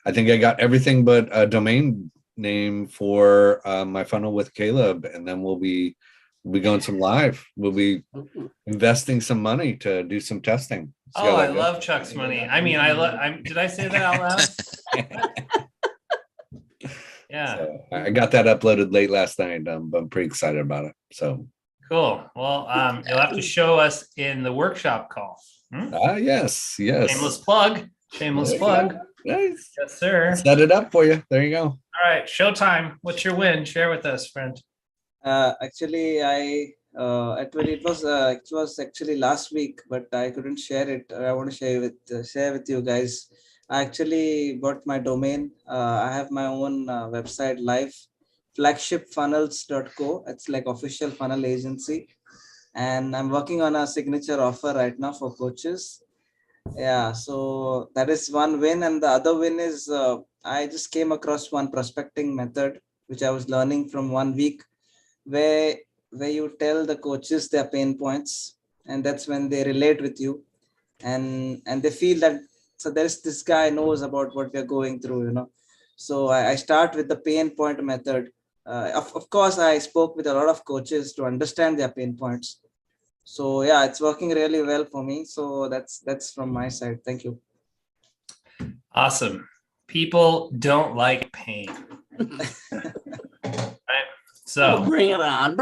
I think I got everything but a domain name for my funnel with Caleb, and then we'll be going some live. We'll be investing some money to do some testing. Oh, I love Chuck's money. I mean, did I say that out loud? Yeah. So I got that uploaded late last night. I'm pretty excited about it. So cool. Well, you'll have to show us in the workshop call. Yes. Shameless plug. Nice. Yes, sir. Set it up for you. There you go. All right, showtime. What's your win? Share with us, friend. Actually, it was actually last week, but I couldn't share it. I want to share with you guys. I actually bought my domain. I have my own website live, flagshipfunnels.co. It's like official funnel agency, and I'm working on a signature offer right now for coaches. Yeah, so that is one win, and the other win is I just came across one prospecting method which I was learning from 1 week, where you tell the coaches their pain points, and that's when they relate with you, and they feel that, so there's this guy knows about what we're going through. So I start with the pain point method. Of course, I spoke with a lot of coaches to understand their pain points. So yeah, it's working really well for me. So that's from my side. Thank you. Awesome. People don't like pain. Right? So bring it on.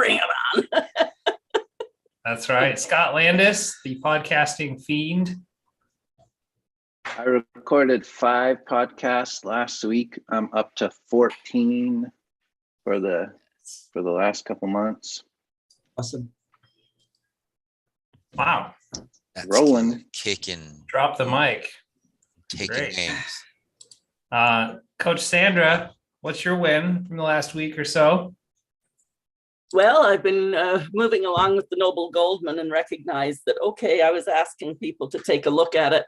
That's right. Scott Landis, the podcasting fiend. I recorded 5 podcasts last week. I'm up to 14 for the last couple months. Awesome. Wow. That's rolling. Kicking. Drop the mic. Taking Great. names. Coach Sandra, what's your win from the last week or so? Well, I've been moving along with the Noble Goldman and recognized that, okay, I was asking people to take a look at it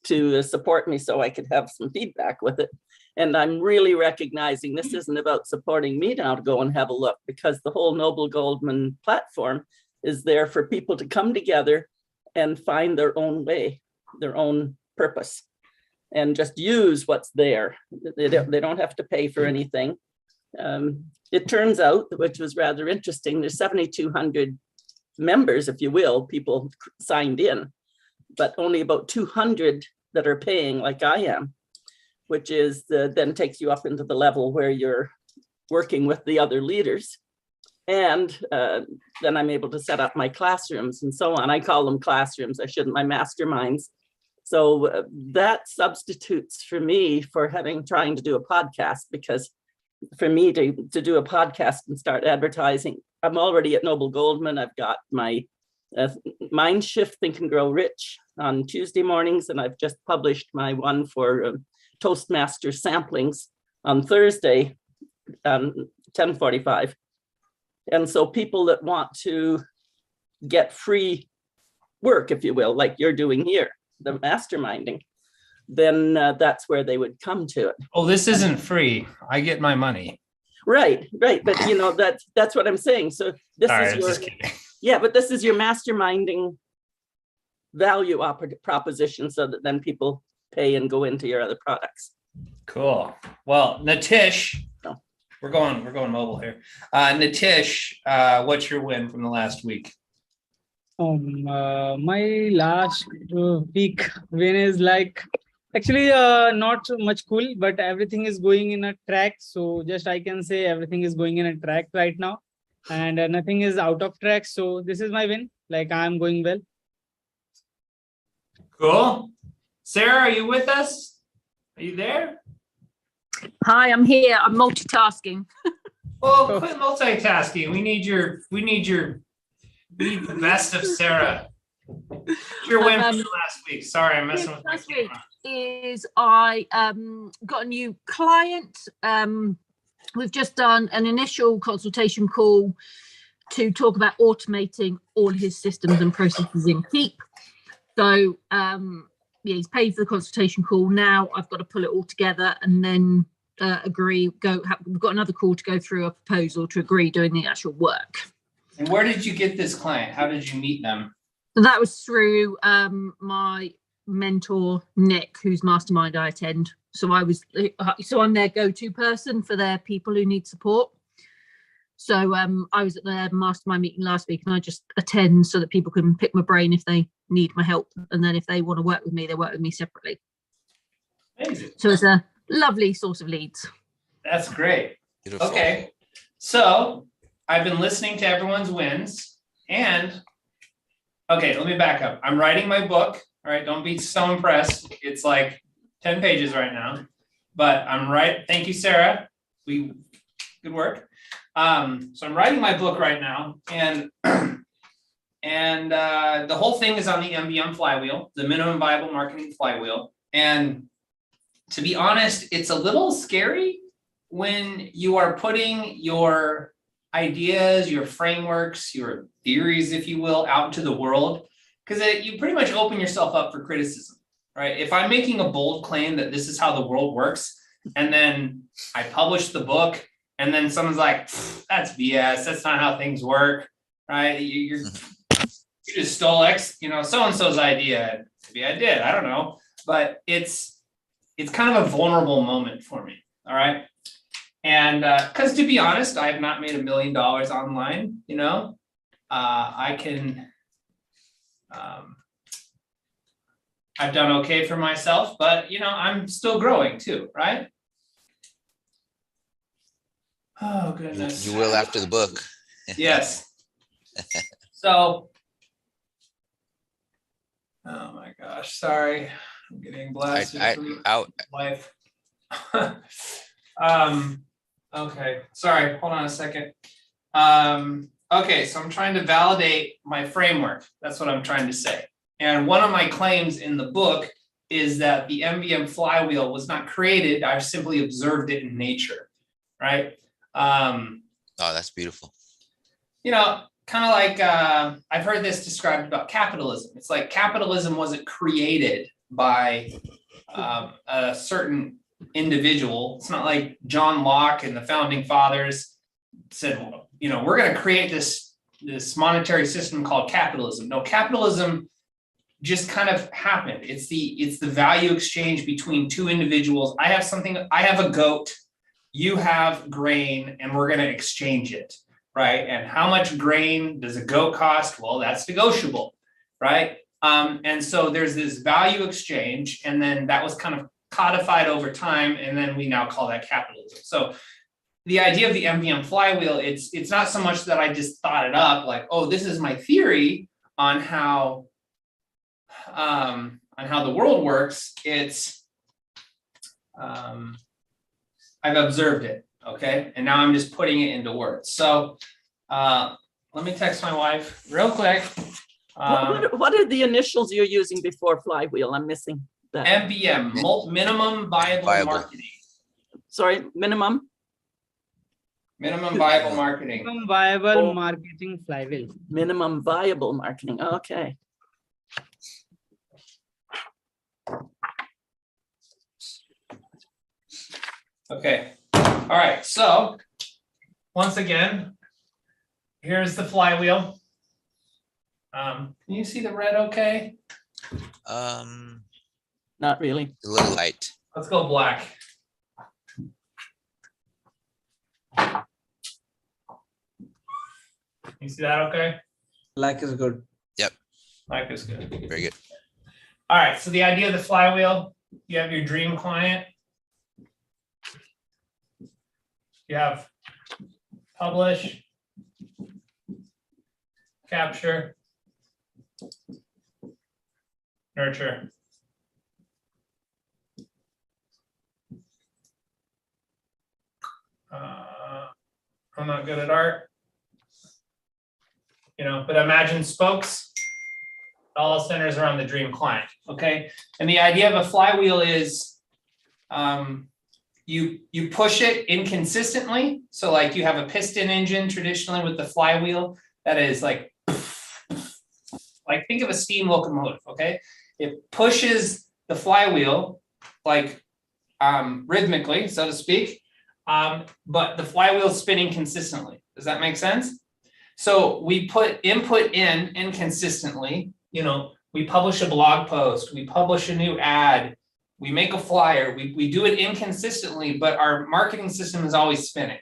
to support me so I could have some feedback with it. And I'm really recognizing this isn't about supporting me now to go and have a look, because the whole Noble Goldman platform is there for people to come together and find their own way, their own purpose, and just use what's there. They don't have to pay for anything. It turns out, which was rather interesting, there's 7,200 members, if you will, people signed in, but only about 200 that are paying like I am, which is then takes you up into the level where you're working with the other leaders. And then I'm able to set up my classrooms and so on. I call them classrooms, I shouldn't, my masterminds. So that substitutes for me for trying to do a podcast, because for me to do a podcast and start advertising, I'm already at Noble Goldman. I've got my Mind Shift, Think and Grow Rich on Tuesday mornings, and I've just published my one for Toastmaster samplings on Thursday, 10:45. And so people that want to get free work, if you will, like you're doing here, the masterminding, then that's where they would come to it. Oh, this isn't free. I get my money. Right. But that's what I'm saying. So this but this is your masterminding value proposition, so that then people pay and go into your other products. Cool. Well, Natish, we're going mobile here. Natish, what's your win from the last week? My last week win is like actually not much cool, but everything is going in a track. So just I can say everything is going in a track right now, and nothing is out of track. So this is my win. Like I'm going well. Cool. Sarah, are you with us? Are you there? Hi, I'm here. I'm multitasking. Well, quit multitasking. We need the best of Sarah. Your win from last week. Sorry, I'm messing with last week is I got a new client. We've just done an initial consultation call to talk about automating all his systems and processes in Keep. So he's paid for the consultation call. Now I've got to pull it all together and then agree. We've got another call to go through a proposal to agree doing the actual work. And where did you get this client? How did you meet them? That was through my mentor, Nick, whose mastermind I attend. So I'm their go-to person for their people who need support. So I was at their mastermind meeting last week, and I just attend so that people can pick my brain if they need my help. And then if they want to work with me, they work with me separately. Amazing. So it's a lovely source of leads. That's great. Beautiful. Okay. So I've been listening to everyone's wins, and okay, let me back up. I'm writing my book. All right. Don't be so impressed. It's like 10 pages right now, but thank you, Sarah. Good work. So I'm writing my book right now, and the whole thing is on the MVM flywheel, the minimum viable marketing flywheel. And to be honest, it's a little scary when you are putting your ideas, your frameworks, your theories, if you will, out into the world, because you pretty much open yourself up for criticism, right? If I'm making a bold claim that this is how the world works, and then I publish the book, and then someone's like, that's BS, that's not how things work, right? You just stole so-and-so's idea. Maybe I did, I don't know. But it's kind of a vulnerable moment for me, all right? And because to be honest, I have not made $1 million online, I've done okay for myself, but I'm still growing too, right? Oh goodness. You will after the book. Yes. So, oh my gosh, sorry. I'm getting blasted from life. Okay, sorry, hold on a second. Okay, so I'm trying to validate my framework. That's what I'm trying to say. And one of my claims in the book is that the MVM flywheel was not created. I've simply observed it in nature, right? Oh, that's beautiful. Kind of like I've heard this described about capitalism. It's like capitalism wasn't created by a certain individual. It's not like John Locke and the founding fathers said, well, we're going to create this monetary system called capitalism. No, capitalism just kind of happened. It's the value exchange between two individuals. I have a goat, you have grain, and we're going to exchange it, right? And how much grain does a goat cost? Well, that's negotiable, right? And so there's this value exchange, and then that was kind of codified over time, and then we now call that capitalism. So the idea of the MVM flywheel, it's not so much that I just thought it up, like, oh, this is my theory on how the world works. It's I've observed it, okay, and now I'm just putting it into words. So let me text my wife real quick. What are the initials you're using before flywheel? I'm missing that. MVM, minimum viable marketing. Sorry, minimum viable marketing. Minimum viable marketing flywheel. Minimum viable marketing. Okay. Okay. All right. So once again, here's the flywheel. Can you see the red okay? Not really. A little light. Let's go black. You see that okay? Black is good. Yep. Black is good. Very good. All right. So the idea of the flywheel, you have your dream client. You have publish, capture, nurture. I'm not good at art, but imagine spokes. It all centers around the dream client, okay? And the idea of a flywheel is you push it inconsistently. So like you have a piston engine traditionally with the flywheel that is like think of a steam locomotive, okay? It pushes the flywheel like rhythmically, so to speak, but the flywheel is spinning consistently. Does that make sense? So we put input in inconsistently, we publish a blog post, we publish a new ad, we make a flyer, we do it inconsistently, but our marketing system is always spinning.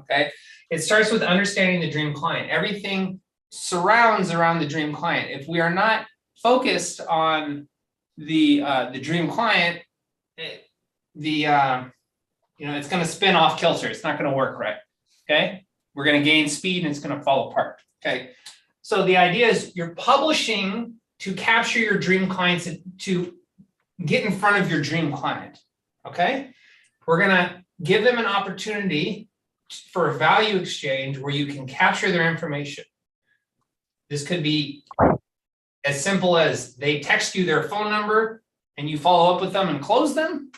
Okay, it starts with understanding the dream client. Everything surrounds around the dream client. If we are not focused on the dream client, it's going to spin off kilter. It's not going to work right. Okay, we're going to gain speed and it's going to fall apart. Okay, so the idea is you're publishing to capture your dream clients, to get in front of your dream client. Okay, we're going to give them an opportunity for a value exchange where you can capture their information. This could be as simple as they text you their phone number and you follow up with them and close them,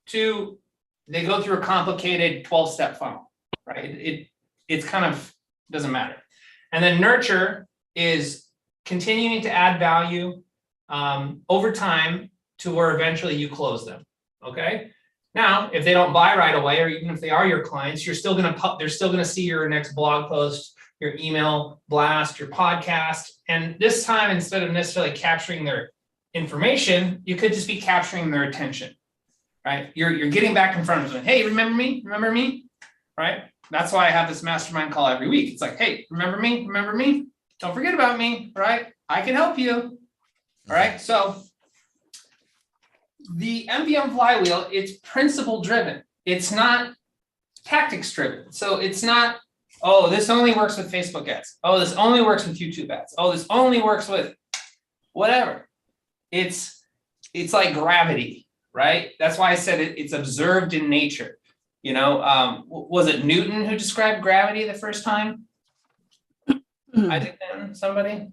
to they go through a complicated 12-step funnel, right? It's kind of doesn't matter. And then nurture is continuing to add value over time to where eventually you close them. Okay. Now, if they don't buy right away, or even if they are your clients, they're still going to see your next blog post, your email blast, your podcast. And this time, instead of necessarily capturing their information, you could just be capturing their attention, right? You're getting back in front of them. Hey, remember me? Remember me? Right? That's why I have this mastermind call every week. It's like, hey, remember me? Remember me? Don't forget about me, right? I can help you. All right. So the MVM flywheel, it's principle driven. It's not tactics driven. So it's not, oh, this only works with Facebook ads. Oh, this only works with YouTube ads. Oh, this only works with whatever. It's like gravity, right? That's why I said it's observed in nature. You know, was it Newton who described gravity the first time? Isaac Newton, somebody?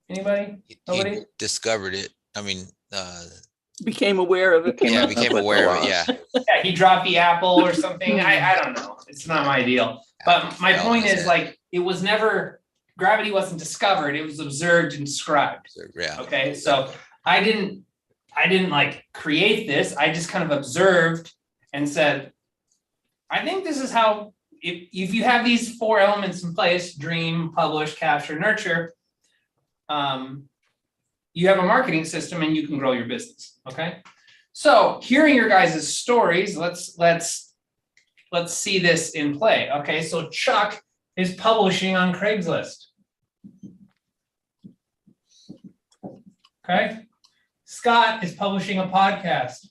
Anybody? Nobody? He discovered it. I mean, Became aware of it. yeah, became aware of it. Yeah. Yeah, he dropped the apple or something. I don't know. It's not my deal. But my point is, like, it was never, gravity wasn't discovered. It was observed and described. Yeah. Okay. So I didn't like create this. I just kind of observed and said, I think this is how, if you have these 4 elements in place, dream, publish, capture, nurture, you have a marketing system and you can grow your business. Okay. So hearing your guys' stories, let's see this in play. Okay. So Chuck is publishing on Craigslist. Okay. Scott is publishing a podcast.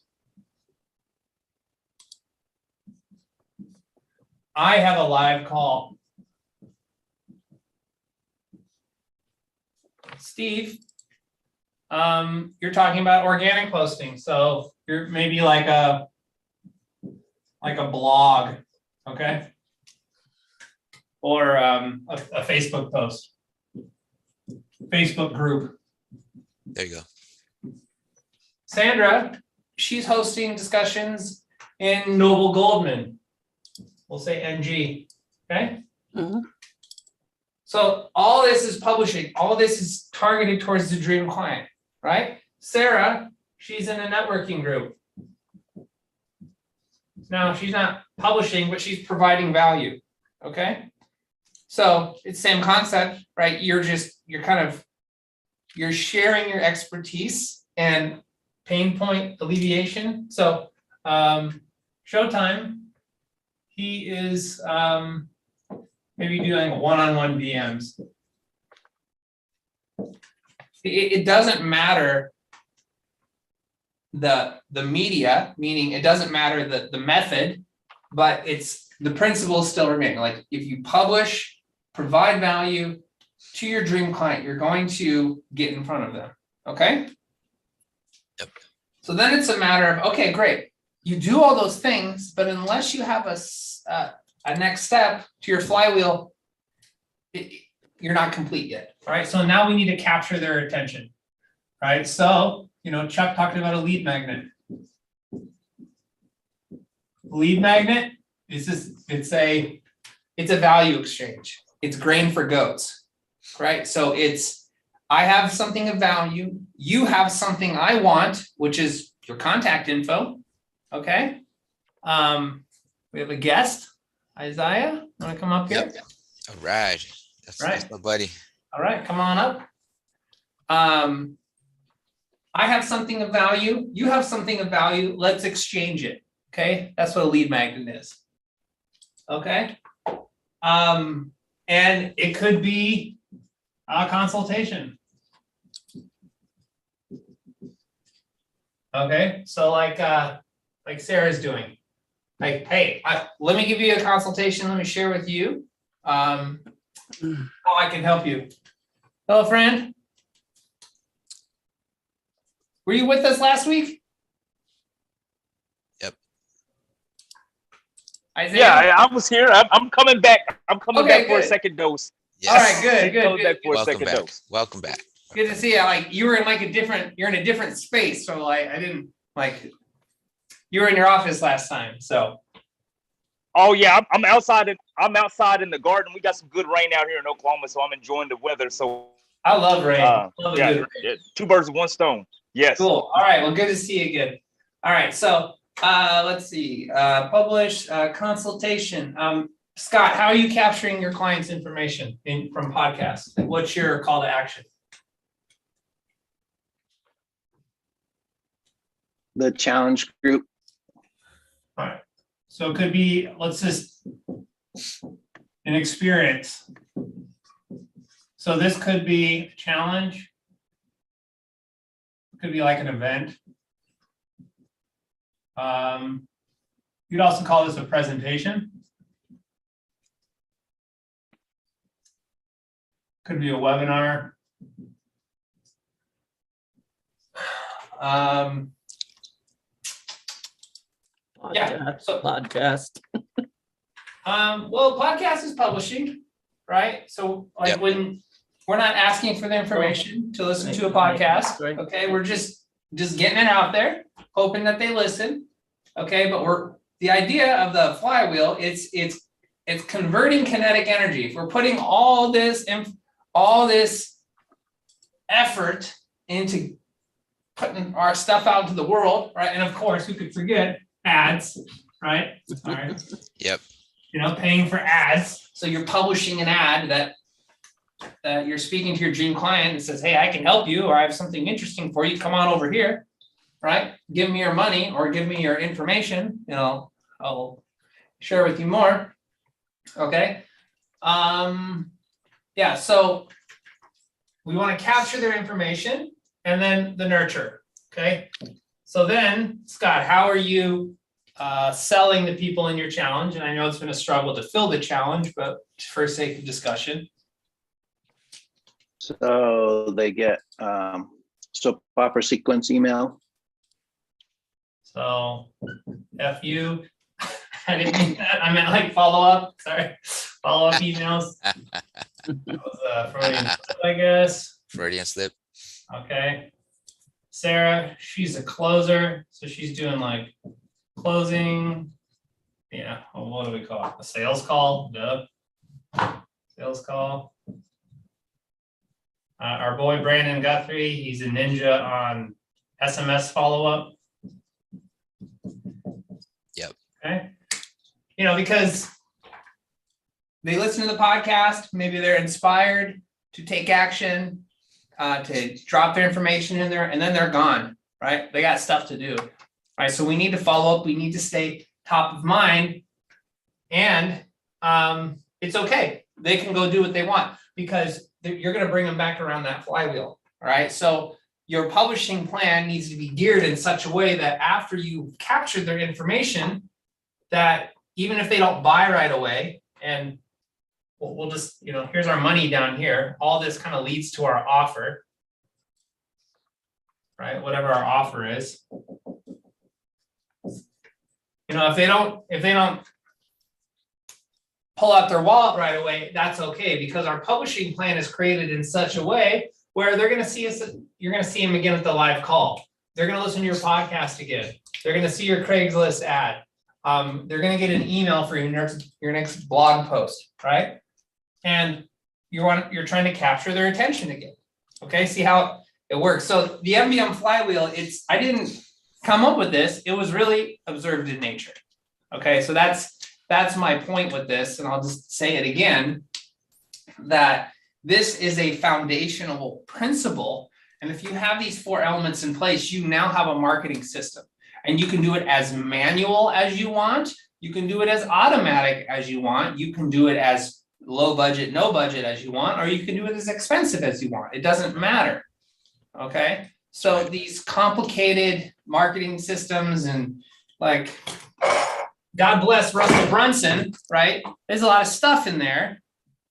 I have a live call. Steve, you're talking about organic posting. So you're maybe like a blog, okay? Or a Facebook post, Facebook group. There you go. Sandra, she's hosting discussions in Noble Goldman. We'll say NG, okay? Mhm. So all this is publishing. All this is targeted towards the dream client, right? Sarah, she's in a networking group. Now, she's not publishing, but she's providing value, okay? So it's the same concept, right? You're sharing your expertise and pain point alleviation. So Showtime, he is maybe doing one-on-one VMs. It doesn't matter the media, meaning it doesn't matter the method, but it's the principles still remain. Like if you publish, provide value to your dream client, you're going to get in front of them. Okay. Yep. So then it's a matter of, okay, great. You do all those things, but unless you have a next step to your flywheel, you're not complete yet. All right. So now we need to capture their attention. Right. So, you know, Chuck talked about a lead magnet. Lead magnet is it's a value exchange. It's grain for goats. Right. So I have something of value. You have something I want, which is your contact info. Okay. We have a guest. Isaiah, want to come up here? Yep. All right. That's my buddy. All right, come on up. I have something of value, you have something of value, let's exchange it. Okay, that's what a lead magnet is. Okay. And it could be a consultation. Okay, so like Sarah's doing. Like, hey, let me give you a consultation. Let me share with you how I can help you. Hello, friend. Were you with us last week? Yep. Isaiah? Yeah, I was here. I'm coming back. I'm coming Okay, back for a good. second dose. Yes. All right, good. Coming back for a Welcome second back. dose. Welcome back. Good to see you. Like you were in like you're in a different space. So like I didn't like you were in your office last time. So Oh yeah, I'm outside. I'm outside in the garden. We got some good rain out here in Oklahoma, so I'm enjoying the weather. So I love rain. Love a yeah, good rain. yeah, two birds with one stone. Yes. Cool. All right. Well, good to see you again. All right. So let's see. Publish consultation. Scott, how are you capturing your clients' information from podcasts? Like, what's your call to action? The challenge group. All right. So it could be, let's just an experience. So this could be a challenge. It could be like an event. You'd also call this a presentation. Could be a webinar. Yeah, so- Podcast. Well, podcast is publishing, right? So like Yep. when we're not asking for the information to listen to a podcast, okay? We're just getting it out there, hoping that they listen. Okay, but the idea of the flywheel, it's converting kinetic energy. If we're putting all this effort into putting our stuff out into the world, right? And of course, who could forget ads, right? All right. Yep. You know, paying for ads. So you're publishing an ad that you're speaking to your dream client and says, hey, I can help you, or I have something interesting for you. Come on over here, right? Give me your money or give me your information. You know, I'll share with you more. Okay. Yeah. So we want to capture their information and then the nurture. Okay. So then, Scott, how are you selling the people in your challenge? And I know it's been a struggle to fill the challenge, but for sake of discussion. So they get soap opera sequence email. So F you. I didn't mean that. I meant like follow up. Sorry. Follow up emails. That was a Freudian slip, I guess. Freudian slip. Okay. Sarah, she's a closer. So she's doing like closing. Yeah. Well, what do we call it? A sales call. Duh. Sales call. Our boy Brandon Guthrie, he's a ninja on SMS follow-up. Yep. Okay. You know, because they listen to the podcast, maybe they're inspired to take action, to drop their information in there, and then they're gone, right? They got stuff to do, right? So we need to follow up. We need to stay top of mind, and it's okay. They can go do what they want because you're going to bring them back around that flywheel, all right? So your publishing plan needs to be geared in such a way that after you capture their information, that even if they don't buy right away, and we'll just, you know, here's our money down here, all this kind of leads to our offer, right? Whatever our offer is. You know, if they don't pull out their wallet right away, that's okay, because our publishing plan is created in such a way where they're going to see us, you're going to see them again at the live call. They're going to listen to your podcast again. They're going to see your Craigslist ad. They're going to get an email for your next blog post, right? And you're trying to capture their attention again. Okay, see how it works. So the MBM flywheel, I didn't come up with this. It was really observed in nature. Okay, so that's my point with this, and I'll just say it again, that this is a foundational principle And if you have these 4 elements in place, you now have a marketing system. And you can do it as manual as you want. You can do it as automatic as you want. You can do it as low budget, no budget as you want, or you can do it as expensive as you want. It doesn't matter. Okay. So these complicated marketing systems and like, God bless Russell Brunson, right? There's a lot of stuff in there,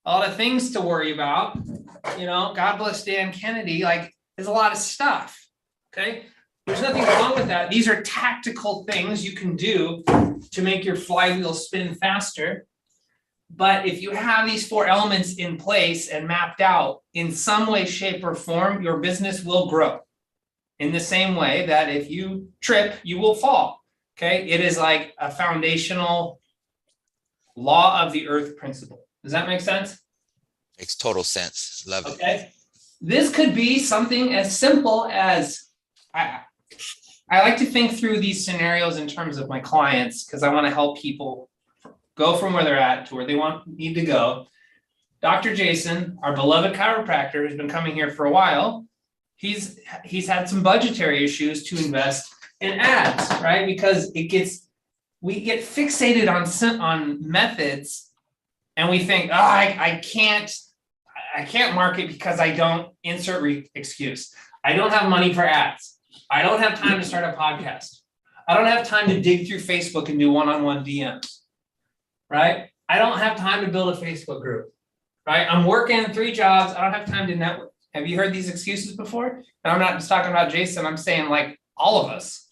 a lot of things to worry about. God bless Dan Kennedy. Like, there's a lot of stuff. Okay. There's nothing wrong with that. These are tactical things you can do to make your flywheel spin faster. But if you have these 4 elements in place and mapped out in some way, shape, or form, your business will grow. In the same way that if you trip, you will fall. Okay. It is like a foundational law of the earth principle. Does that make sense? Makes total sense. Love it. Okay. This could be something as simple as I like to think through these scenarios in terms of my clients because I want to help people go from where they're at to where they need to go. Dr. Jason, our beloved chiropractor, who's been coming here for a while, he's had some budgetary issues to invest in ads, right? Because we get fixated on methods, and we think, I can't market because I don't excuse. I don't have money for ads. I don't have time to start a podcast. I don't have time to dig through Facebook and do one-on-one DMs, right? I don't have time to build a Facebook group, right? I'm working 3 jobs. I don't have time to network. Have you heard these excuses before? And I'm not just talking about Jason. I'm saying like all of us,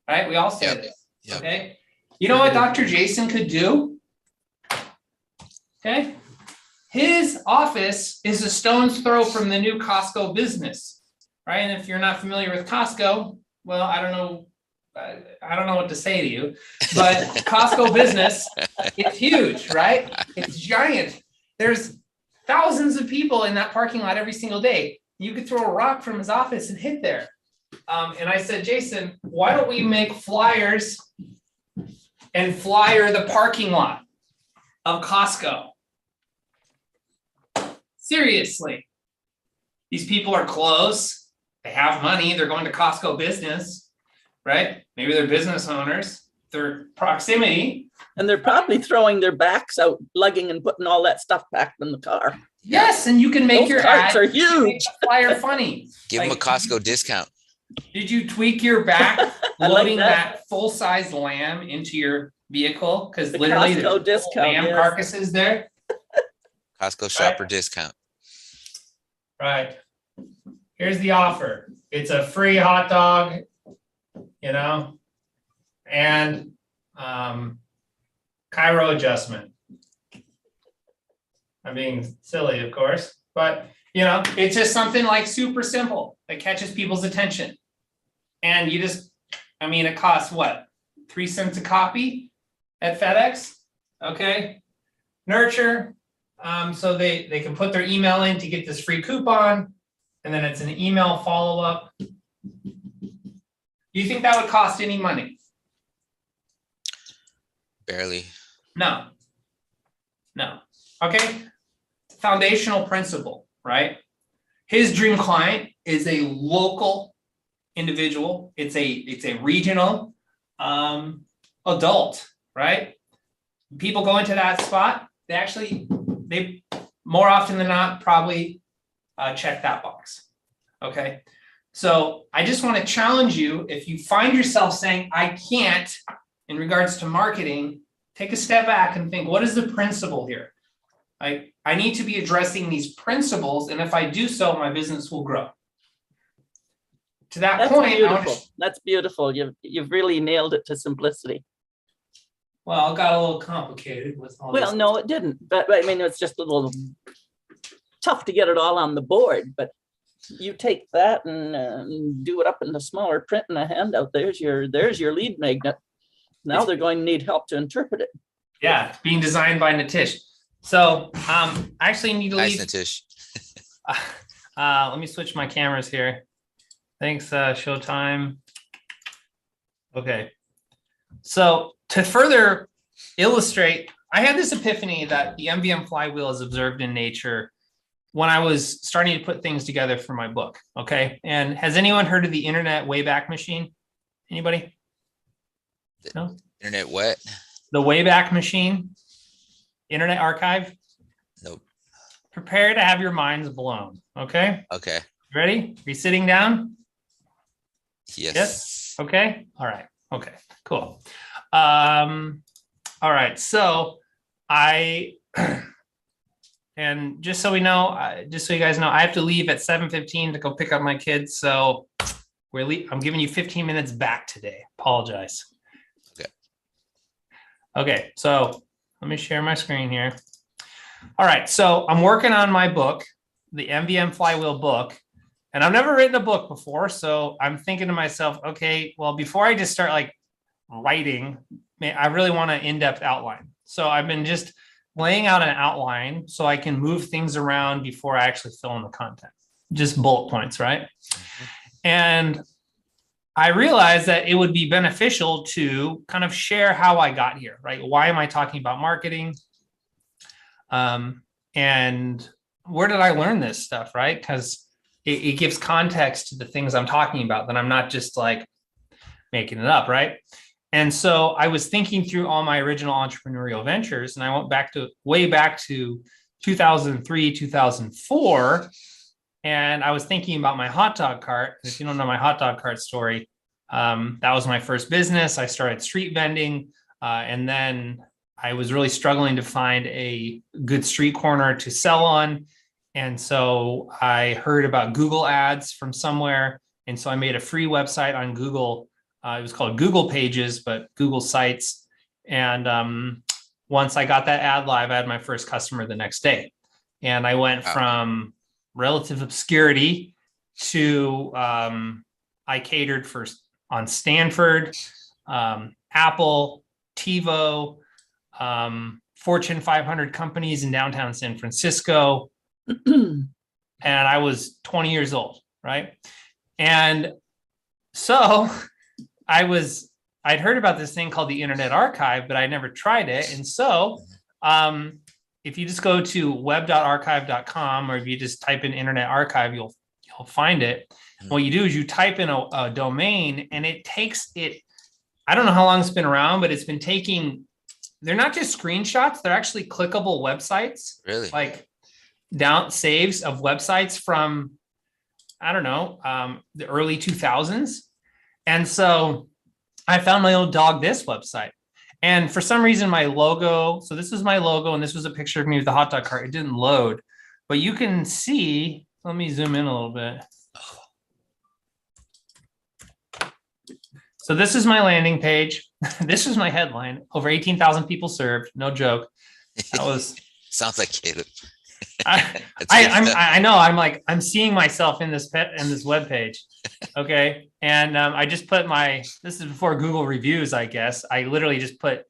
right? We all say this, okay? You know what Dr. Jason could do? Okay. His office is a stone's throw from the new Costco business, right? And if you're not familiar with Costco, well, I don't know what to say to you, but Costco business, it's huge, right? It's giant. There's thousands of people in that parking lot every single day. You could throw a rock from his office and hit there. And I said, Jason, why don't we make flyers and flyer the parking lot of Costco? Seriously. These people are close. They have money. They're going to Costco business, right? Maybe they're business owners. They're proximity. And they're probably throwing their backs out, lugging and putting all that stuff back in the car. Yes, and you can make Those your carts ad, are you can make huge. the flyer funny. Give them a Costco discount. Did you tweak your back I like loading that. that full-size lamb into your vehicle? Because The literally Costco there's discount, lamb yes. carcasses there. Costco shopper discount. Right. Here's the offer. It's a free hot dog, and Cairo adjustment. I'm being silly, of course, but it's just something like super simple that catches people's attention. And it costs what? 3 cents a copy at FedEx. Okay. Nurture. So they can put their email in to get this free coupon, and then it's an email follow-up. Do you think that would cost any money? Barely. No. Okay. Foundational principle, right? His dream client is a local individual. It's a regional adult, right? People go into that spot. They more often than not probably check that box. Okay. So I just want to challenge you. If you find yourself saying, I can't, in regards to marketing, take a step back and think, what is the principle here? I need to be addressing these principles. And if I do so, my business will grow. To that That's point, beautiful. That's beautiful. You've really nailed it to simplicity. Well, it got a little complicated with all Well, this. no, it didn't. But I mean, it's just a little tough to get it all on the board. But you take that and do it up in the smaller print in a handout. There's your lead magnet. Now they're going to need help to interpret it. Yeah, it's being designed by Nitish. So I actually need to Nice, leave. Nitish. Let me switch my cameras here. Thanks, Showtime. Okay. So to further illustrate, I had this epiphany that the MVM flywheel is observed in nature when I was starting to put things together for my book. Okay. And has anyone heard of the internet Wayback Machine? Anybody? No? Internet what? The Wayback Machine, Internet Archive. Nope. Prepare to have your minds blown. Okay. Okay. Ready? Are you sitting down? Yes. Okay. All right. Okay. Cool. All right. So and just so we know, just so you guys know, I have to leave at 7:15 to go pick up my kids. So I'm giving you 15 minutes back today. Apologize. Okay. Okay. So let me share my screen here. All right. So I'm working on my book, the MVM Flywheel book. And I've never written a book before. So I'm thinking to myself, okay, well, before I just start like writing, I really want an in-depth outline. So I've been just laying out an outline so I can move things around before I actually fill in the content, just bullet points, right? Mm-hmm. And I realized that it would be beneficial to kind of share how I got here, right? Why am I talking about marketing? And where did I learn this stuff, right? Because it gives context to the things I'm talking about, that I'm not just like making it up, right? And so I was thinking through all my original entrepreneurial ventures, and I went way back to 2003, 2004. And I was thinking about my hot dog cart. If you don't know my hot dog cart story, that was my first business. I started street vending. And then I was really struggling to find a good street corner to sell on. And so I heard about Google ads from somewhere. And so I made a free website on Google. It was called Google Pages, but Google Sites. And once I got that ad live, I had my first customer the next day. And I went from relative obscurity to I catered on Stanford, Apple, TiVo, Fortune 500 companies in downtown San Francisco. And I was 20 years old, right? And so I'd heard about this thing called the Internet Archive, but I never tried it. And so if you just go to web.archive.com, or if you just type in Internet Archive, you'll find it. Mm-hmm. What you do is you type in a domain, and it takes it. I don't know how long it's been around, but it's been taking, they're not just screenshots, they're actually clickable websites. Really? Like saves of websites from, I don't know, the early 2000s. And so I found my old Dog This website. And for some reason, my logo, so this was my logo, and this was a picture of me with the hot dog cart. It didn't load, but you can see, let me zoom in a little bit. So this is my landing page. This is my headline. Over 18,000 people served. No joke. That was. Sounds like Caleb. I know. I'm seeing myself in this web page. Okay. And I just put this is before Google reviews, I guess. I literally just put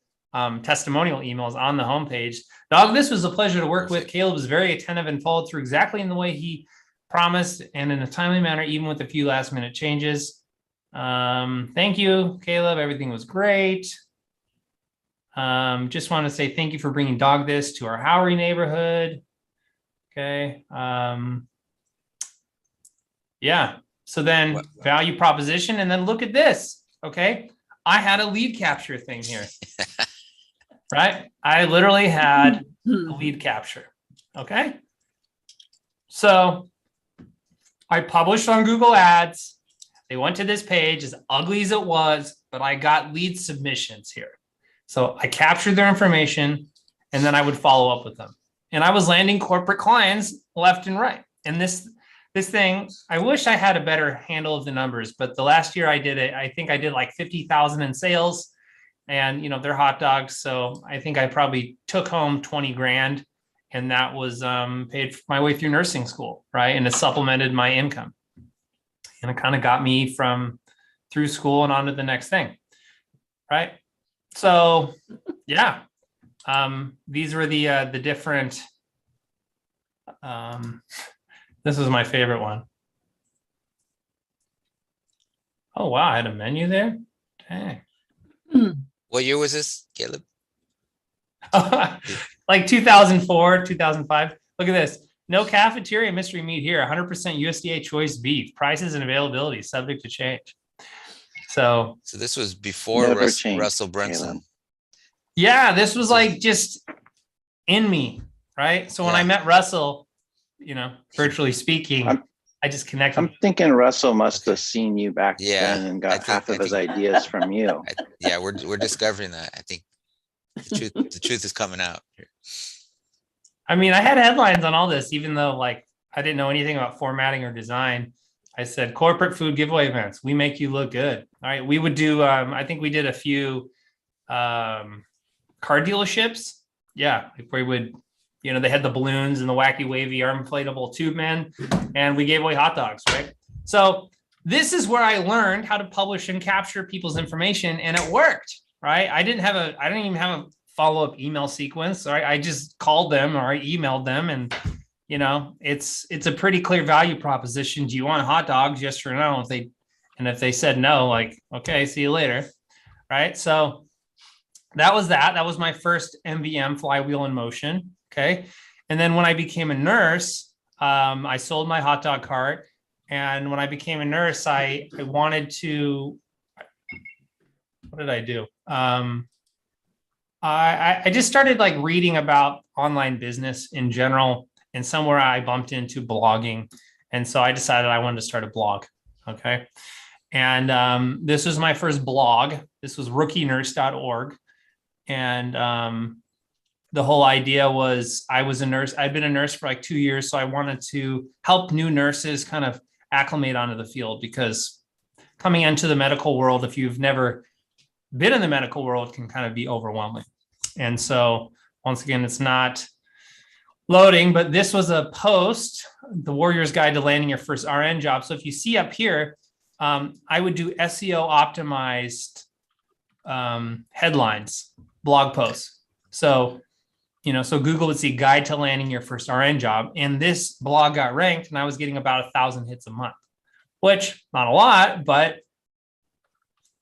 testimonial emails on the homepage. Dog, this was a pleasure to work with. Caleb was very attentive and followed through exactly in the way he promised and in a timely manner, even with a few last minute changes. Thank you, Caleb. Everything was great. Just want to say thank you for bringing Dog This to our Howery neighborhood. Okay. Yeah. So then value proposition, and then look at this. Okay. I had a lead capture thing here, right? I literally had a lead capture. Okay. So I published on Google Ads. They went to this page, as ugly as it was, but I got lead submissions here. So I captured their information, and then I would follow up with them. And I was landing corporate clients left and right. And this thing, I wish I had a better handle of the numbers, but the last year I did it, I think I did like 50,000 in sales, and they're hot dogs. So I think I probably took home 20 grand, and that was paid for my way through nursing school, right? And it supplemented my income. And it kind of got me through school and on to the next thing, right? So yeah. These were the different, this was my favorite one. Oh, wow. I had a menu there. Dang. What year was this, Caleb? Like 2004, 2005. Look at this. No cafeteria mystery meat here. 100% USDA choice beef. Prices and availability subject to change. So this was before Never changed, Russell Brunson. Caleb. yeah, this was like just in me, right? So when I met Russell, virtually speaking, I just connected. I'm thinking Russell must have seen you back then and got half of his ideas from you. We're discovering that. I think the truth is coming out here. I mean, I had headlines on all this, even though like I didn't know anything about formatting or design. I said corporate food giveaway events. We make you look good. All right. We would do, I think we did a few car dealerships. Yeah. Like we would, they had the balloons and the wacky wavy arm inflatable tube men, and we gave away hot dogs. Right. So this is where I learned how to publish and capture people's information, and it worked. Right. I didn't even have a follow-up email sequence. Right. I just called them or I emailed them, and it's a pretty clear value proposition. Do you want hot dogs? Yes or no? If they said no, like, okay, see you later. Right. So that was my first MVM, flywheel in motion. Okay. And then when I became a nurse, I sold my hot dog cart. And when I became a nurse, I wanted to, what did I do? I just started like reading about online business in general, and somewhere I bumped into blogging. And so I decided I wanted to start a blog. Okay. And this was my first blog. This was rookienurse.org. And the whole idea was I was a nurse. I'd been a nurse for like 2 years. So I wanted to help new nurses kind of acclimate onto the field, because coming into the medical world, if you've never been in the medical world, can kind of be overwhelming. And so once again, it's not loading, but this was a post, the Warrior's Guide to Landing Your First RN Job. So if you see up here, I would do SEO optimized headlines, blog posts. So, so Google would see Guide to Landing Your First RN Job. And this blog got ranked, and I was getting about 1,000 hits a month, which not a lot, but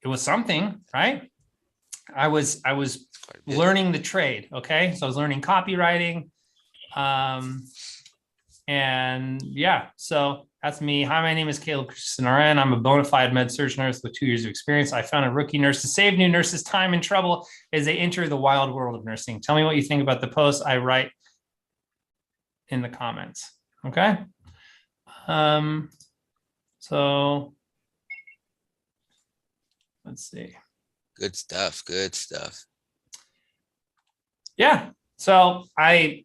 it was something, right? I was learning the trade. Okay. So I was learning copywriting. And yeah, so that's me. Hi, my name is Caleb Christensen, RN. I'm a bona fide med-surg nurse with 2 years of experience. I found a rookie nurse to save new nurses time and trouble as they enter the wild world of nursing. Tell me what you think about the post I write in the comments. Okay. So let's see. Good stuff. Yeah. So I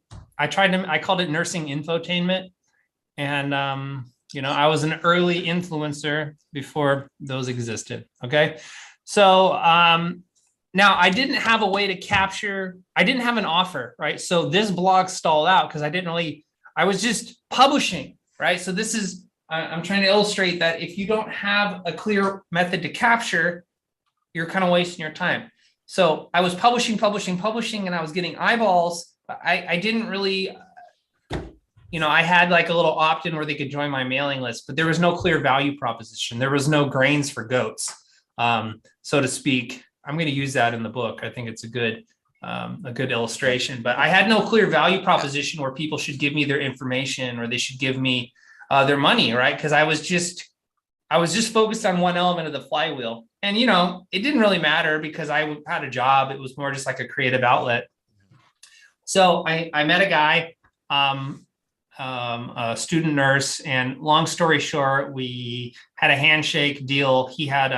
called it nursing infotainment. And, I was an early influencer before those existed. Okay. So now I didn't have a way to capture, I didn't have an offer, right? So this blog stalled out because I was just publishing, right? So this is, I'm trying to illustrate that if you don't have a clear method to capture, you're kind of wasting your time. So I was publishing, and I was getting eyeballs. I didn't really, I had like a little opt-in where they could join my mailing list, but there was no clear value proposition. There was no grains for goats, so to speak. I'm going to use that in the book. I think it's a good illustration, but I had no clear value proposition where people should give me their information or they should give me their money, right? Because I was just focused on one element of the flywheel. And, it didn't really matter because I had a job. It was more just like a creative outlet. So I met a guy, a student nurse, and long story short, we had a handshake deal. He had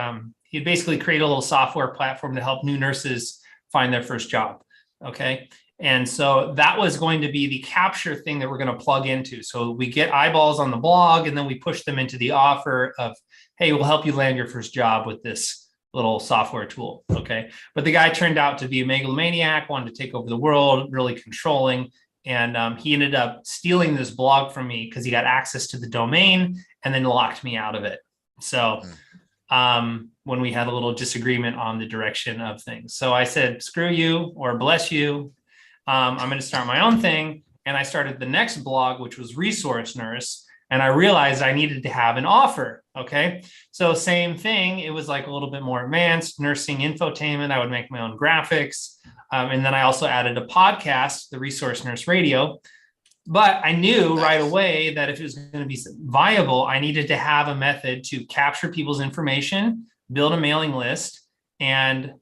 basically created a little software platform to help new nurses find their first job. Okay. And so that was going to be the capture thing that we're going to plug into. So we get eyeballs on the blog, and then we push them into the offer of, hey, we'll help you land your first job with this little software tool. Okay. But the guy turned out to be a megalomaniac, wanted to take over the world, really controlling. And he ended up stealing this blog from me because he got access to the domain and then locked me out of it. So when we had a little disagreement on the direction of things. So I said, screw you or bless you. I'm going to start my own thing. And I started the next blog, which was Resource Nurse. And I realized I needed to have an offer. Okay. So same thing. It was like a little bit more advanced nursing infotainment. I would make my own graphics. And then I also added a podcast, the Resource Nurse Radio. but I knew right away that if it was going to be viable, I needed to have a method to capture people's information, build a mailing list, and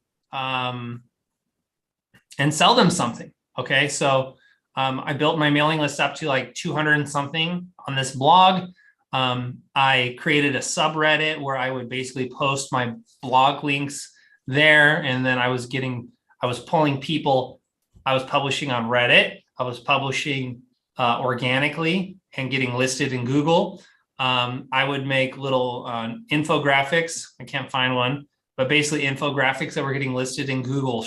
sell them something. Okay, so I built my mailing list up to like 200 and something on this blog. I created a subreddit where I would basically post my blog links there, and then I was pulling people. I was publishing on Reddit. I was publishing organically and getting listed in Google. I would make little infographics. I can't find one, but basically infographics that were getting listed in Google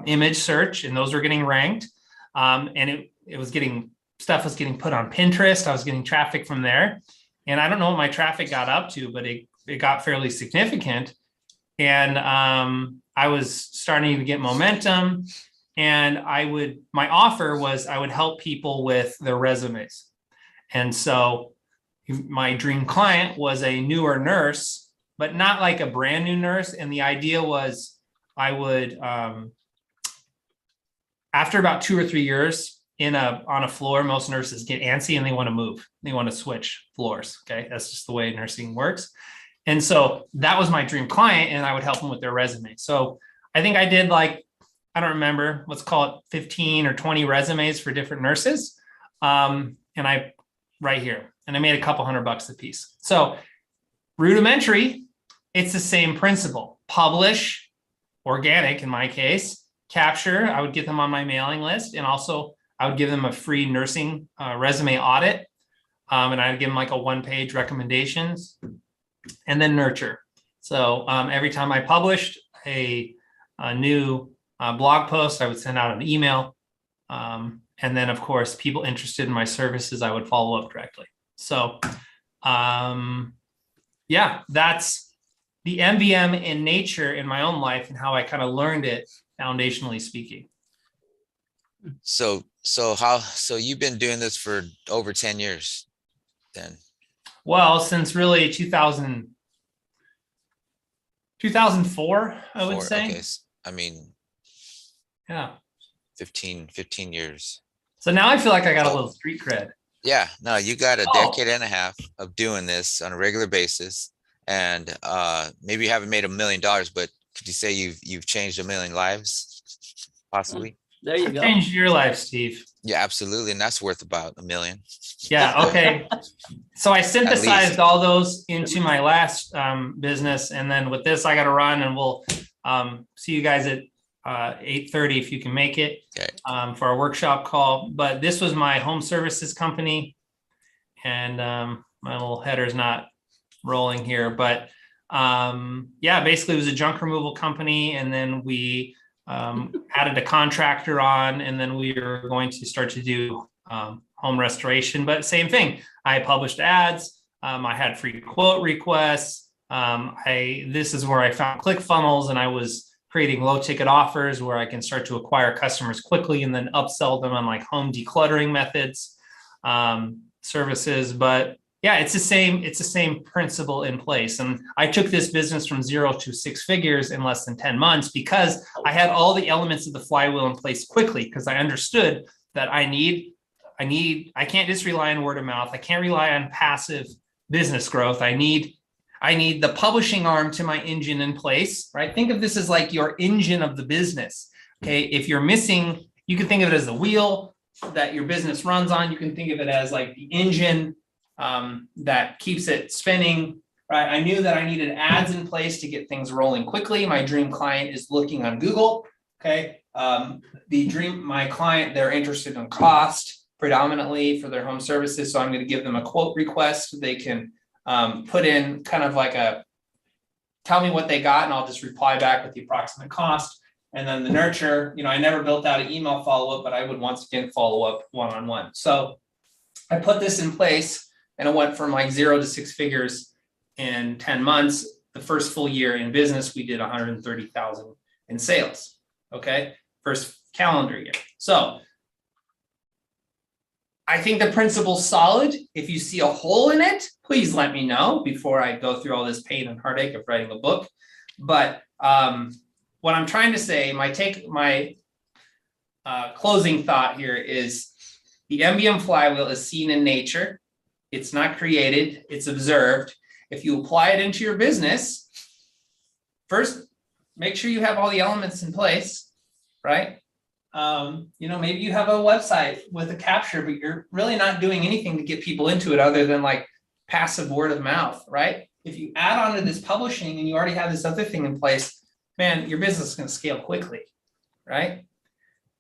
image search, and those were getting ranked. And it was getting put on Pinterest. I was getting traffic from there. And I don't know what my traffic got up to, but it got fairly significant. And I was starting to get momentum. And my offer was I would help people with their resumes. And so my dream client was a newer nurse, but not like a brand new nurse. And the idea was I would, after about 2 or 3 years on a floor, most nurses get antsy and they want to move. They want to switch floors. Okay. That's just the way nursing works. And so that was my dream client, and I would help them with their resume. So I think I did I don't remember, let's call it 15 or 20 resumes for different nurses. And right here, and I made a couple $100 a piece. So rudimentary, it's the same principle. Publish, organic in my case, capture, I would get them on my mailing list. And also I would give them a free nursing resume audit. And I'd give them like a 1-page recommendations, and then nurture. So every time I published a new blog post, I would send out an email. And then of course, people interested in my services, I would follow up directly. So yeah, that's the MVM in nature in my own life and how I kind of learned it, foundationally speaking. So you've been doing this for over 10 years then? Well, since really 2004, I would say. Okay. I mean, yeah, 15 years. So now I feel like I got a little street cred. Yeah, no, you got a decade and a half of doing this on a regular basis. And maybe you haven't made $1 million, but could you say you've changed 1 million lives possibly? There you go. Changed your life, Steve. Yeah, absolutely. And that's worth about $1 million. Yeah. Okay. So I synthesized all those into my last business. And then with this, I got to run, and we'll see you guys at 8:30 if you can make it for our workshop call. But this was my home services company, and my little header's not rolling here, but yeah, basically it was a junk removal company. And then we added a contractor on, and then we were going to start to do home restoration, but same thing. I published ads. I had free quote requests. This is where I found ClickFunnels, and I was creating low ticket offers where I can start to acquire customers quickly and then upsell them on like home decluttering methods, services. But yeah, it's the same principle in place. And I took this business from 0 to 6 figures in less than 10 months because I had all the elements of the flywheel in place quickly, because I understood that I can't just rely on word of mouth. I can't rely on passive business growth. I need the publishing arm to my engine in place, right? Think of this as like your engine of the business. Okay. If you're missing, you can think of it as the wheel that your business runs on. You can think of it as like the engine that keeps it spinning, right? I knew that I needed ads in place to get things rolling quickly. My dream client is looking on Google. Okay. My client, they're interested in cost predominantly for their home services. So I'm going to give them a quote request. They can put in kind of like tell me what they got, and I'll just reply back with the approximate cost. And then the nurture, I never built out an email follow-up, but I would once again follow up one-on-one. So I put this in place, and it went from like 0 to 6 figures in 10 months. The first full year in business, we did 130,000 in sales. Okay. First calendar year. So I think the principle's solid. If you see a hole in it, please let me know before I go through all this pain and heartache of writing a book. But what I'm trying to say, my closing thought here is The MBM flywheel is seen in nature. It's not created, it's observed. If you apply it into your business, first, make sure you have all the elements in place, right? Maybe you have a website with a capture, but you're really not doing anything to get people into it other than like passive word of mouth, right? If you add on to this publishing and you already have this other thing in place, man, your business is going to scale quickly, right?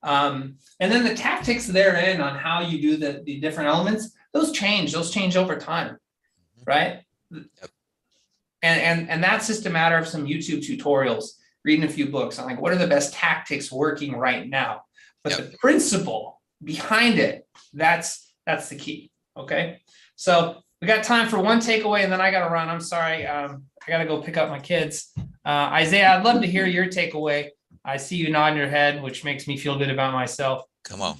And then the tactics therein on how you do the different elements, those change over time, right? Yep. And that's just a matter of some YouTube tutorials, reading a few books on like what are the best tactics working right now. But the principle behind it, that's the key. Okay. So we got time for one takeaway and then I gotta run. I'm sorry. I gotta go pick up my kids. Isaiah, I'd love to hear your takeaway. I see you nodding your head, which makes me feel good about myself. Come on,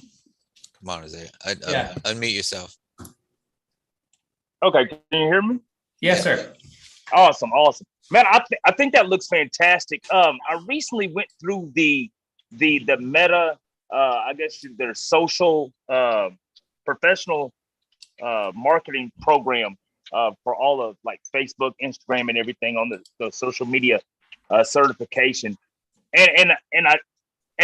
Isaiah. Unmute yourself. Okay, can you hear me? Yes, sir. Awesome. Man, I think that looks fantastic. I recently went through the Meta, I guess their social professional marketing program for all of like Facebook, Instagram, and everything on the social media certification. And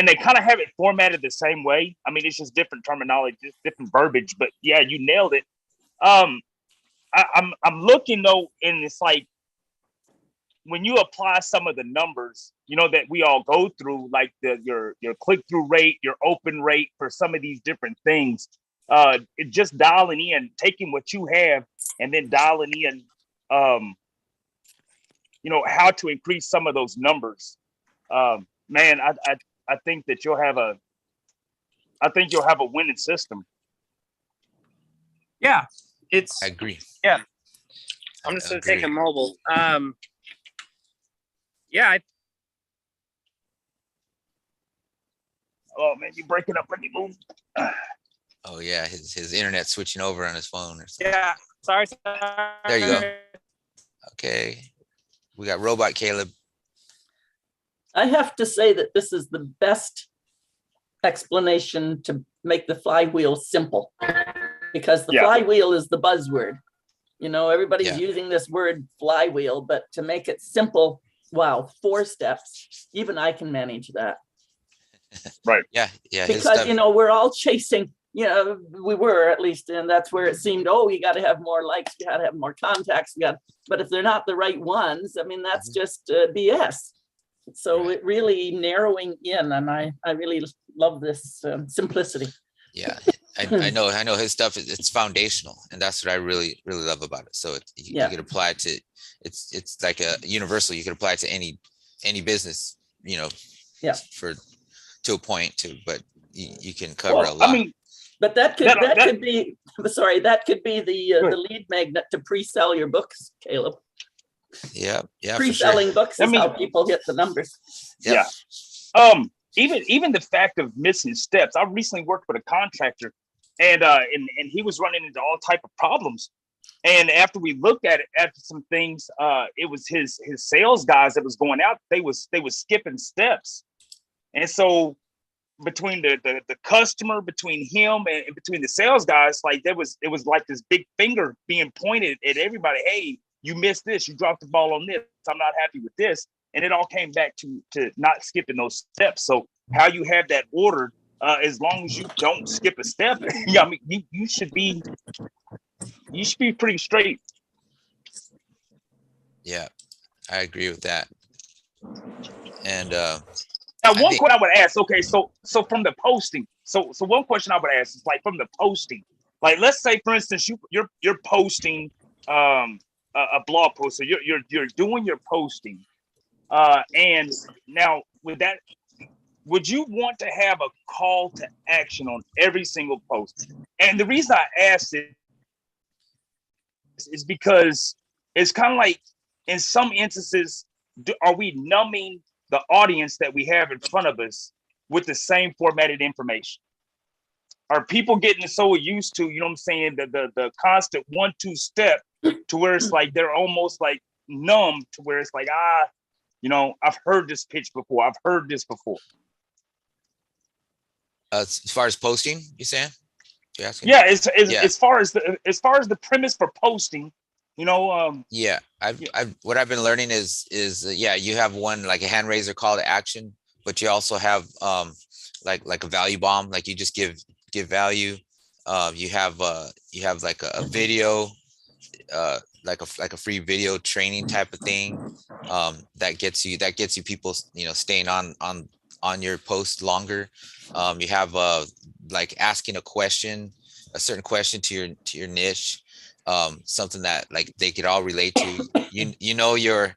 they kind of have it formatted the same way. I mean, it's just different terminology, just different verbiage, but yeah, you nailed it. I'm looking though, and it's like when you apply some of the numbers, that we all go through, like your click-through rate, your open rate for some of these different things, it just dialing in, taking what you have and then dialing in, how to increase some of those numbers. Man, I think that you'll have a winning system. Yeah, I agree. Yeah, I'm just gonna take a mobile. Yeah. Oh man, you breaking up? Let me move. Oh yeah, his internet switching over on his phone or something. Yeah. Sorry. There you go. Okay, we got Robot Caleb. I have to say that this is the best explanation to make the flywheel simple, because the flywheel is the buzzword. Everybody's using this word flywheel, but to make it simple, wow, 4 steps, even I can manage that. Right. Yeah. Because, we're all chasing, we were at least, and that's where it seemed, you got to have more likes, you got to have more contacts, but if they're not the right ones, I mean, that's just BS. So it really narrowing in, and I really love this simplicity. Yeah, I know his stuff it's foundational, and that's what I really love about it. So you can apply it to it's like a universal. You can apply it to any business, to a point but you can cover a lot. I mean, but that could be the lead magnet to pre-sell your books, Caleb. Yeah. Pre-selling books is how people get the numbers. Yeah. Even the fact of missing steps. I recently worked with a contractor, and he was running into all type of problems. And after we looked at it, after some things, it was his sales guys that was going out. They was skipping steps, and so between the customer, between him and between the sales guys, like it was like this big finger being pointed at everybody. Hey, you missed this. You dropped the ball on this. I'm not happy with this. And it all came back to not skipping those steps. So how you have that ordered, as long as you don't skip a step, I mean, you should be pretty straight. Yeah, I agree with that. And now one question I would ask, okay, so from the posting, so one question I would ask is like from the posting, like let's say for instance you're posting a blog post, so you're doing your posting, and now with that, would you want to have a call to action on every single post? And the reason I asked it is because it's kind of like in some instances, are we numbing the audience that we have in front of us with the same formatted information? Are people getting so used to, you know what I'm saying, the constant 1-2 step to where it's like they're almost like numb to where it's like, I've heard this pitch before. I've heard this before. As far as posting, you saying? You're asking? Yeah, Yeah. as far as the premise for posting, Yeah, what I've been learning is yeah, you have one like a hand raiser call to action, but you also have like a value bomb, like you just give value. You have like a video, like a free video training type of thing, that gets you people, staying on your post longer. You have like asking a certain question to your niche, something that like they could all relate to. You're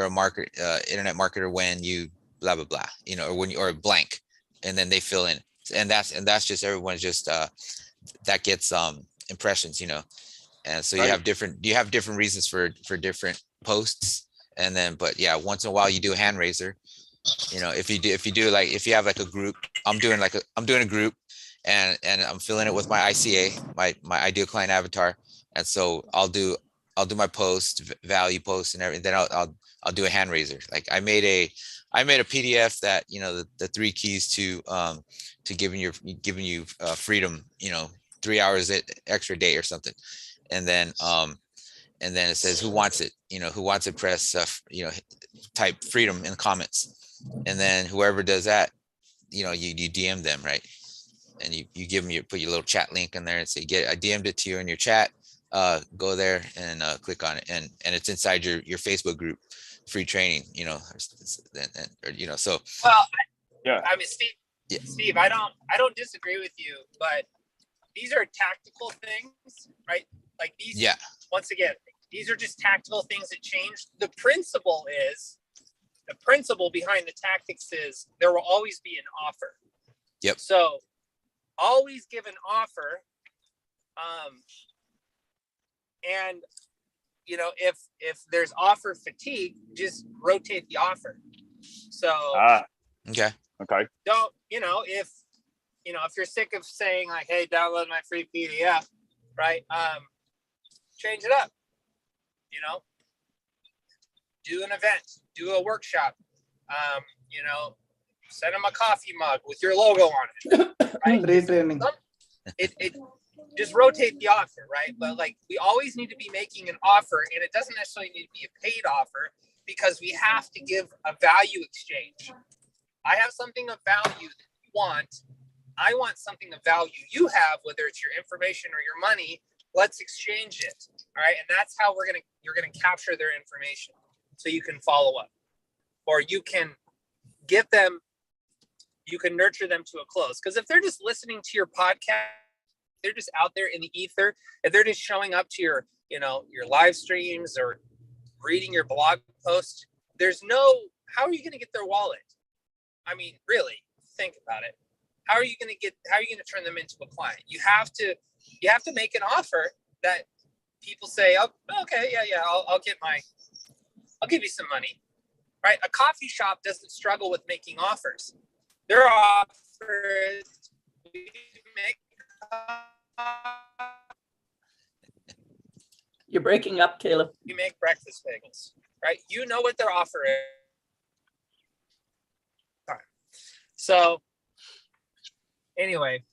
a market internet marketer when you blah blah blah, or when you or blank, and then they fill in, and that's just everyone's just that gets impressions, and so you have different reasons for different posts. And then, but yeah, once in a while you do a hand raiser. If you do like, if you have like a group, I'm doing a group, and I'm filling it with my ICA, my ideal client avatar. And so I'll do my value post and everything. Then I'll do a hand raiser. Like I made a PDF that, the 3 keys to giving you freedom, 3 hours extra day or something. And then it says, who wants it? Who wants it? Press, type freedom in the comments. And then whoever does that, you DM them, right? And you give them put your little chat link in there and say, I DM'd it to you in your chat. Go there and click on it, and it's inside your Facebook group, free training. So. Well, yeah. I mean, Steve, I don't disagree with you, but these are tactical things, right? Like these. Yeah. Once again, these are just tactical things that change. The principle behind the tactics is there will always be an offer. Yep. So always give an offer. And if there's offer fatigue, just rotate the offer. So okay. Don't, if you're sick of saying like, hey, download my free PDF, right? Change it up. Do an event, do a workshop, send them a coffee mug with your logo on it. Right? Retraining. It just rotate the offer, right? But like we always need to be making an offer, and it doesn't necessarily need to be a paid offer, because we have to give a value exchange. I have something of value that you want. I want something of value you have, whether it's your information or your money. Let's exchange it. All right. And that's how you're gonna capture their information, so you can follow up, or you can get them, you can nurture them to a close. Because if they're just listening to your podcast, they're just out there in the ether, if they're just showing up to your live streams or reading your blog post, how are you going to get their wallet? I mean, really think about it. How are you going to turn them into a client? You have to make an offer that people say, oh, okay, yeah, I'll give you some money, right? A coffee shop doesn't struggle with making offers. Their offers, we make. You're breaking up, Caleb. You make breakfast bagels, right? You know what their offer is. So anyway,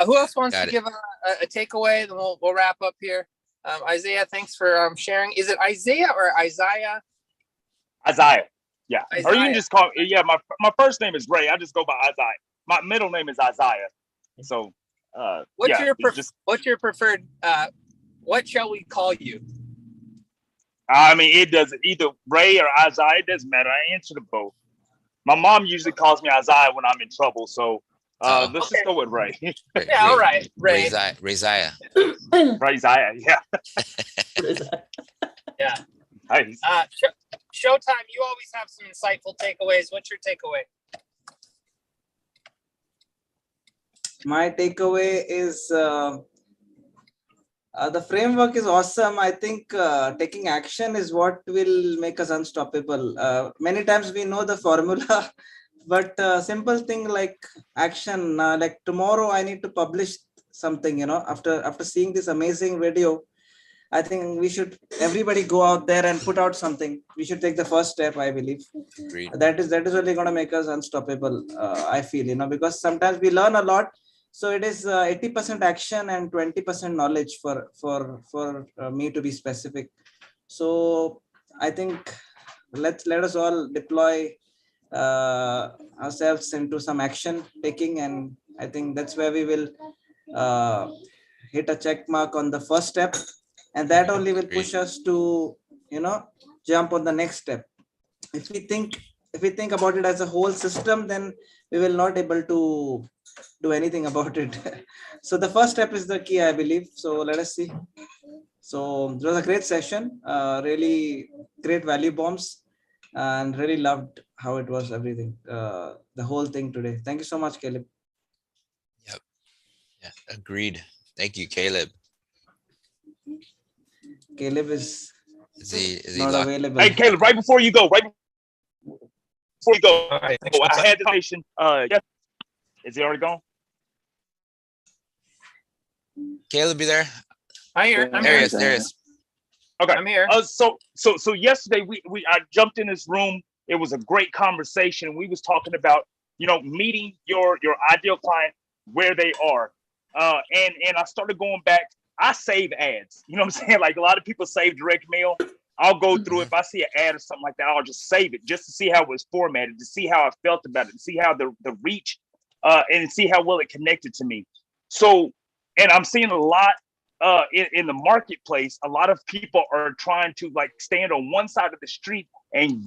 who else wants to give a takeaway? Then we'll wrap up here. Isaiah, thanks for sharing. Is it Isaiah or Isaiah? Isaiah. Yeah. Isaiah. Or you can just call me. Yeah, my first name is Ray. I just go by Isaiah. My middle name is Isaiah. So what's your preferred what shall we call you? I mean, it doesn't, either Ray or Isaiah, it doesn't matter. I answer to both. My mom usually calls me Isaiah when I'm in trouble, so let's just go with Ray. Yeah, all right, Ray. Rayziah. Rayziah, yeah. Yeah. Nice. Showtime, you always have some insightful takeaways. What's your takeaway? My takeaway is the framework is awesome. I think taking action is what will make us unstoppable. Many times we know the formula, but simple thing like action, like tomorrow I need to publish something, after seeing this amazing video, I think we should everybody go out there and put out something. We should take the first step, I believe. Agreed. That is only going to make us unstoppable. I feel, because sometimes we learn a lot. So it is 80% action and 20% knowledge for me to be specific. So I think let us all deploy ourselves into some action taking, and I think that's where we will hit a check mark on the first step, and that only will push us to jump on the next step. If we think about it as a whole system, then we will not able to do anything about it. So the first step is the key, I believe. So let us see. So it was a great session, really great value bombs, and really loved how it was, everything, the whole thing today. Thank you so much, Caleb. Yep. Yeah, agreed. Thank you, Caleb. Caleb is he not locked? available. Hey, Caleb, right before you go, All right, thanks, I Website. had the patient. Yes. Is he already gone? Caleb, be there? I'm here. There he is. There he is. Okay. I'm here. So yesterday I jumped in this room. It was a great conversation. We was talking about, meeting your ideal client where they are. And I started going back. I save ads. You know what I'm saying? Like a lot of people save direct mail. I'll go through if I see an ad or something like that, I'll just save it just to see how it was formatted, to see how I felt about it, to see how the reach and see how well it connected to me. So, and I'm seeing a lot in the marketplace, a lot of people are trying to like stand on one side of the street and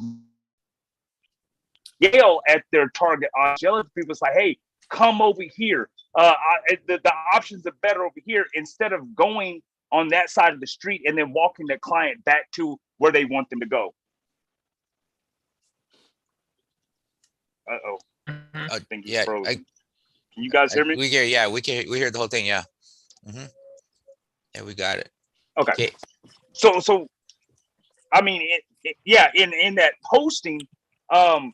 yell at their target audience. Yell at people. It's like, hey, come over here. The options are better over here, instead of going on that side of the street and then walking the client back to where they want them to go. Uh-oh. I think he's frozen. Can you guys hear me? We hear, we hear the whole thing, yeah. Yeah, we got it. Okay. So I mean, in that posting, I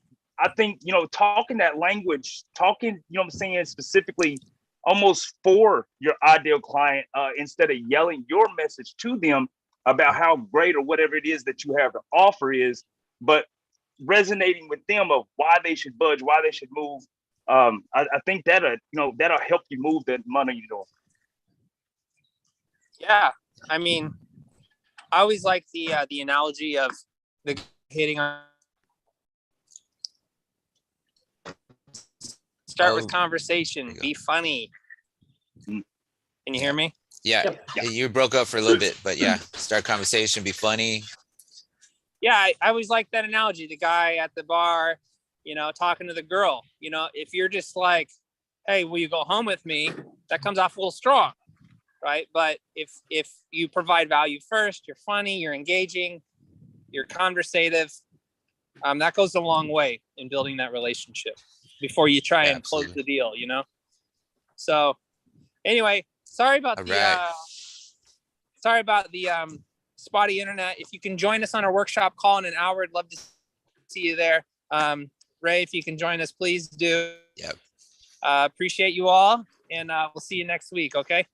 think, talking that language, talking, what I'm saying, specifically almost for your ideal client, instead of yelling your message to them about how great or whatever it is that you have to offer is, but resonating with them of why they should budge, why they should move. I think that'll help you move the money you're doing. Yeah, I mean, I always like the analogy of the hitting on. Start with conversation. Be funny. Can you hear me? Yeah, you broke up for a little bit, but yeah, start conversation, be funny. Yeah, I always like that analogy. The guy at the bar, talking to the girl. If you're just like, hey, will you go home with me? That comes off a little strong, right? But if you provide value first, you're funny, you're engaging, you're conversative, that goes a long way in building that relationship before you try and close the deal, So anyway, sorry about the spotty internet. If you can join us on our workshop call in an hour, I'd love to see you there. Ray, if you can join us, please do. Yep. Appreciate you all, and we'll see you next week. Okay.